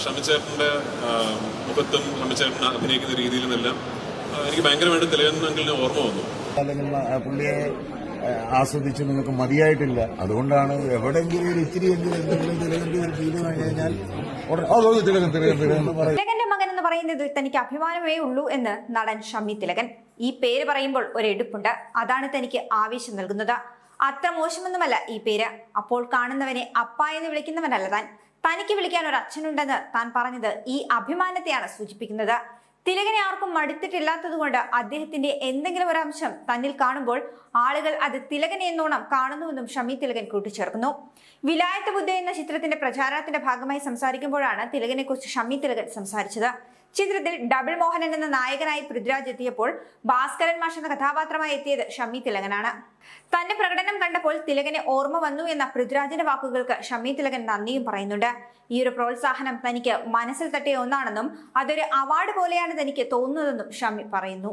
ഷമിച്ചേട്ടന്റെ മുഖത്തും ഷമിച്ചേട്ടൻ അഭിനയിക്കുന്ന രീതിയിൽ നിന്നെല്ലാം എനിക്ക് ഭയങ്കരമായിട്ട് തിലകൻ അങ്കിളിന് ഓർമ്മ വന്നു. അല്ലെങ്കിൽ പുള്ളിയെ ആസ്വദിച്ച് നിങ്ങൾക്ക് മതിയായിട്ടില്ല, അതുകൊണ്ടാണ് എവിടെയെങ്കിലും ഒരു ഇച്ചിരി എന്തെങ്കിലും തിലകന്റെ ഒരു ഫീല് കഴിഞ്ഞാൽ തിലകന്റെ മകൻ എന്ന് പറയുന്നത് തനിക്ക് അഭിമാനമേ ഉള്ളൂ എന്ന് നടൻ ഷമ്മി തിലകൻ. ഈ പേര് പറയുമ്പോൾ ഒരു എടുപ്പുണ്ട്, അതാണ് തനിക്ക് ആവേശം നൽകുന്നത്. അത്ര മോശമൊന്നുമല്ല ഈ പേര്. അപ്പോൾ കാണുന്നവനെ അപ്പ എന്ന് വിളിക്കുന്നവനല്ല താൻ. തനിക്ക് വിളിക്കാൻ ഒരു അച്ഛനുണ്ടെന്ന് താൻ പറഞ്ഞത് ഈ അഭിമാനത്തെയാണ് സൂചിപ്പിക്കുന്നത്. തിലകനെ ആർക്കും മടുത്തിട്ടില്ലാത്തതുകൊണ്ട് അദ്ദേഹത്തിന്റെ എന്തെങ്കിലും ഒരു അംശം തന്നിൽ കാണുമ്പോൾ ആളുകൾ അത് തിലകനെ എന്നോണം കാണുന്നുവെന്നും ഷമ്മി തിലകൻ കൂട്ടിച്ചേർക്കുന്നു. വിലായത്ത് ബുദ്ധ എന്ന ചിത്രത്തിന്റെ പ്രചാരണത്തിന്റെ ഭാഗമായി സംസാരിക്കുമ്പോഴാണ് തിലകനെ കുറിച്ച് ഷമ്മി തിലകൻ സംസാരിച്ചത്. ചിത്രത്തിൽ ഡബിൾ മോഹനൻ എന്ന നായകനായി പൃഥ്വിരാജ് എത്തിയപ്പോൾ ഭാസ്കരൻ മാഷ് എന്ന കഥാപാത്രമായി എത്തിയത് ഷമ്മി തിലകനാണ്. തന്റെ പ്രകടനം കണ്ടപ്പോൾ തിലകനെ ഓർമ്മ വന്നു എന്ന പൃഥ്വിരാജിന്റെ വാക്കുകൾക്ക് ഷമ്മി തിലകൻ നന്ദിയും പറയുന്നുണ്ട്. ഈ ഒരു പ്രോത്സാഹനം തനിക്ക് മനസ്സിൽ തട്ടിയ ഒന്നാണെന്നും അതൊരു അവാർഡ് പോലെയാണ് തനിക്ക് തോന്നുന്നതെന്നും ഷമ്മി പറയുന്നു.